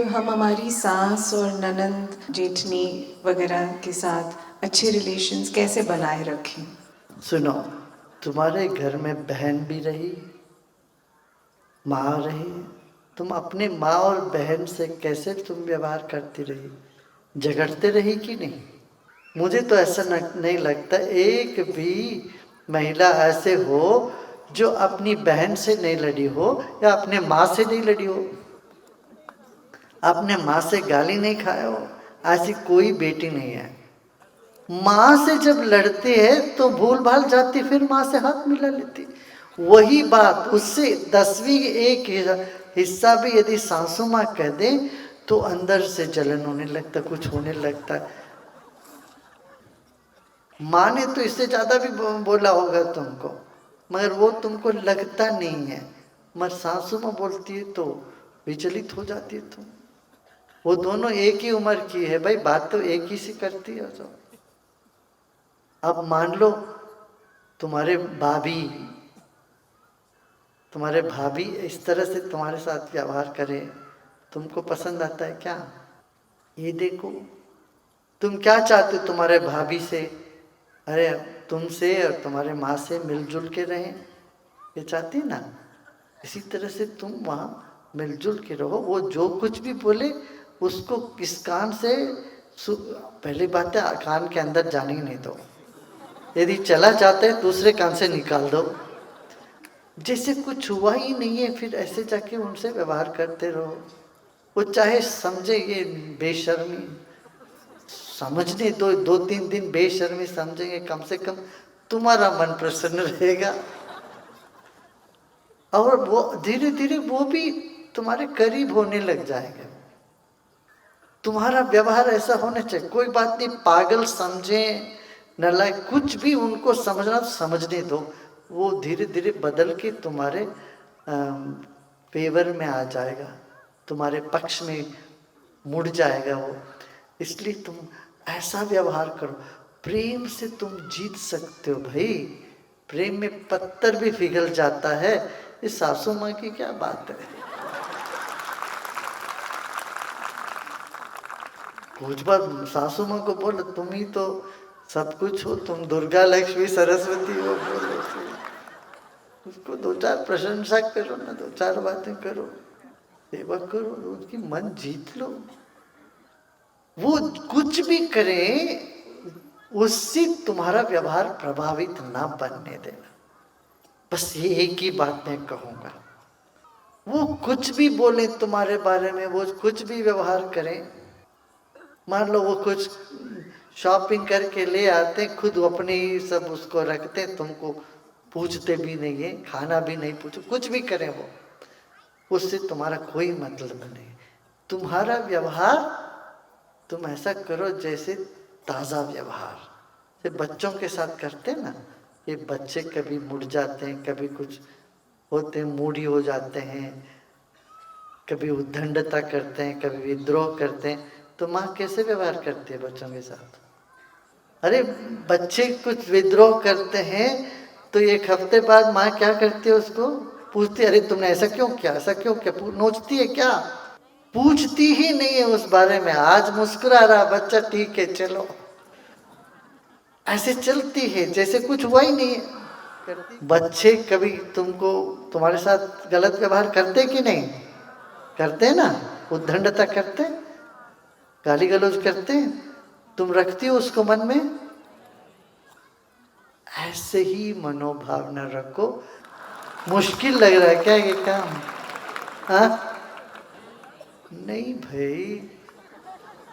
हम हमारी सास और ननंद जेठनी वगैरह के साथ अच्छे रिलेशंस कैसे बनाए रखें? सुनो, तुम्हारे घर में बहन भी रही, माँ रही, तुम अपने माँ और बहन से कैसे तुम व्यवहार करती रही? झगड़ते रही कि नहीं? मुझे तो ऐसा नहीं लगता एक भी महिला ऐसे हो जो अपनी बहन से नहीं लड़ी हो या अपने माँ से नहीं लड़ी हो, अपने माँ से गाली नहीं खाया हो। ऐसी कोई बेटी नहीं है। माँ से जब लड़ते हैं तो भूल भाल जाती, फिर माँ से हाथ मिला लेती। वही बात उससे 10वीं एक हिस्सा भी यदि सासू माँ कह दे तो अंदर से जलन होने लगता, कुछ होने लगता। माँ ने तो इससे ज्यादा भी बोला होगा तुमको, मगर वो तुमको लगता नहीं है। मगर सासू माँ बोलती है तो विचलित हो जाती है तुम। वो दोनों एक ही उम्र की है भाई, बात तो एक ही सी करती है। जो अब मान लो तुम्हारे भाभी इस तरह से तुम्हारे साथ व्यवहार करे, तुमको पसंद आता है क्या? ये देखो, तुम क्या चाहते हो तुम्हारे भाभी से? अरे तुमसे और तुम्हारे माँ से मिलजुल के रहें, ये चाहती ना? इसी तरह से तुम वहाँ मिलजुल के रहो। वो जो कुछ भी बोले उसको किस कान से पहली बात है, कान के अंदर जाने ही नहीं दो। यदि चला जाता है दूसरे कान से निकाल दो, जैसे कुछ हुआ ही नहीं है। फिर ऐसे जाके उनसे व्यवहार करते रहो। वो चाहे समझे ये बेशर्मी, समझने दो, 2-3 दिन बेशर्मी समझेंगे, कम से कम तुम्हारा मन प्रसन्न रहेगा और वो धीरे धीरे वो भी तुम्हारे करीब होने लग जाएंगे। तुम्हारा व्यवहार ऐसा होना चाहिए। कोई बात नहीं, पागल समझे नालायक कुछ भी, उनको समझना समझने दो। वो धीरे धीरे बदल के तुम्हारे फेवर में आ जाएगा, तुम्हारे पक्ष में मुड़ जाएगा वो। इसलिए तुम ऐसा व्यवहार करो। प्रेम से तुम जीत सकते हो भाई। प्रेम में पत्थर भी पिघल जाता है। इस सासू माँ की क्या बात है। कुछ बात सासू माँ को बोलो, तुम ही तो सब कुछ हो, तुम दुर्गा लक्ष्मी सरस्वती हो, बोलो उसको 2-4 प्रशंसा करो ना, 2-4 बातें करो, सेवा करो, उसकी मन जीत लो। वो कुछ भी करे उससे तुम्हारा व्यवहार प्रभावित ना बनने देना। बस ये एक ही बात मैं कहूंगा। वो कुछ भी बोले तुम्हारे बारे में, वो कुछ भी व्यवहार करें, मान लो वो कुछ शॉपिंग करके ले आते, खुद अपने ही सब उसको रखते, तुमको पूछते भी नहीं है, खाना भी नहीं पूछो, कुछ भी करें वो, उससे तुम्हारा कोई मतलब नहीं। तुम्हारा व्यवहार तुम ऐसा करो जैसे ताज़ा व्यवहार से बच्चों के साथ करते ना। ये बच्चे कभी मुड़ जाते हैं, कभी कुछ होते हैं, मूडी हो जाते हैं, कभी उद्दंडता करते हैं, कभी विद्रोह करते हैं। तो माँ कैसे व्यवहार करती है बच्चों के साथ? अरे बच्चे कुछ विद्रोह करते हैं तो 1 हफ्ते बाद माँ क्या करती है, उसको पूछती है, अरे तुमने ऐसा क्यों किया, ऐसा क्यों किया? नोचती है क्या? पूछती ही नहीं है उस बारे में। आज मुस्कुरा रहा बच्चा, ठीक है चलो, ऐसे चलती है जैसे कुछ हुआ ही नहीं है। बच्चे कभी तुमको तुम्हारे साथ गलत व्यवहार करते कि नहीं करते ना? उद्दंडता करते, गाली गलौज करते, तुम रखती हो उसको मन में। ऐसे ही मनोभावना रखो। मुश्किल लग रहा है क्या ये काम? हाँ नहीं भाई,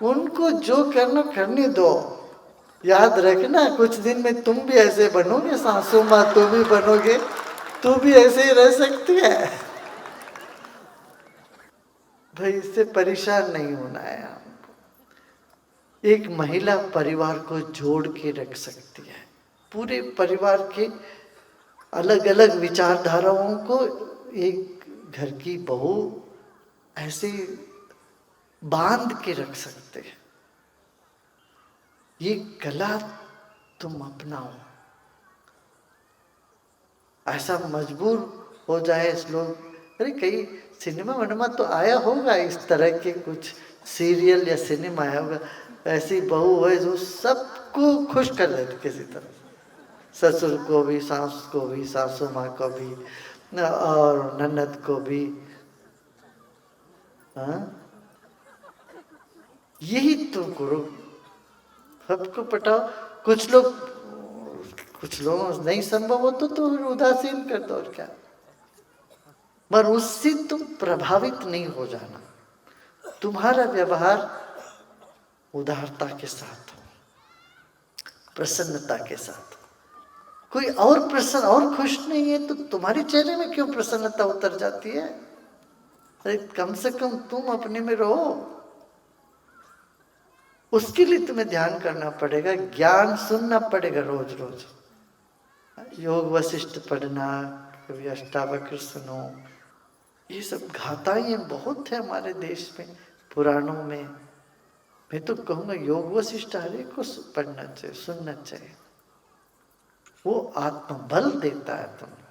उनको जो करना करने दो। याद रखना कुछ दिन में तुम भी ऐसे बनोगे, सासू माँ तुम भी बनोगे, तू भी ऐसे ही रह सकती है भाई। इससे परेशान नहीं होना है हमको। एक महिला परिवार को जोड़ के रख सकती है, पूरे परिवार के अलग अलग विचारधाराओं को एक घर की बहू ऐसे बांध के रख सकते हैं। ये कला तुम अपनाओ। ऐसा मजबूर हो जाए लोग अरे कई सिनेमा वनेमा तो आया होगा, इस तरह के कुछ सीरियल या सिनेमा आया होगा, ऐसी बहू है जो सबको खुश कर देती किसी तरह, ससुर को भी, सास को भी, सासू माँ को भी और ननद को भी। हाँ, यही तुम करो, सबको पटाओ। कुछ लोग नहीं संभव हो तो उदासीन कर दो, और क्या। पर उससे तुम प्रभावित नहीं हो जाना। तुम्हारा व्यवहार उदारता के साथ, प्रसन्नता के साथ। कोई और प्रसन्न और खुश नहीं है तो तुम्हारे चेहरे में क्यों प्रसन्नता उतर जाती है? अरे कम से कम तुम अपने में रहो। उसके लिए तुम्हें ध्यान करना पड़ेगा, ज्ञान सुनना पड़ेगा रोज रोज। योग वशिष्ठ पढ़ना, कभी अष्टावक्र सुनो, ये सब घाताएं बहुत है हमारे देश में, पुराणों में। मैं तो कहूँगा योग वशिष्ठ हर एक को पढ़ना चाहिए, सुनना चाहिए। वो आत्मबल देता है तुम्हें।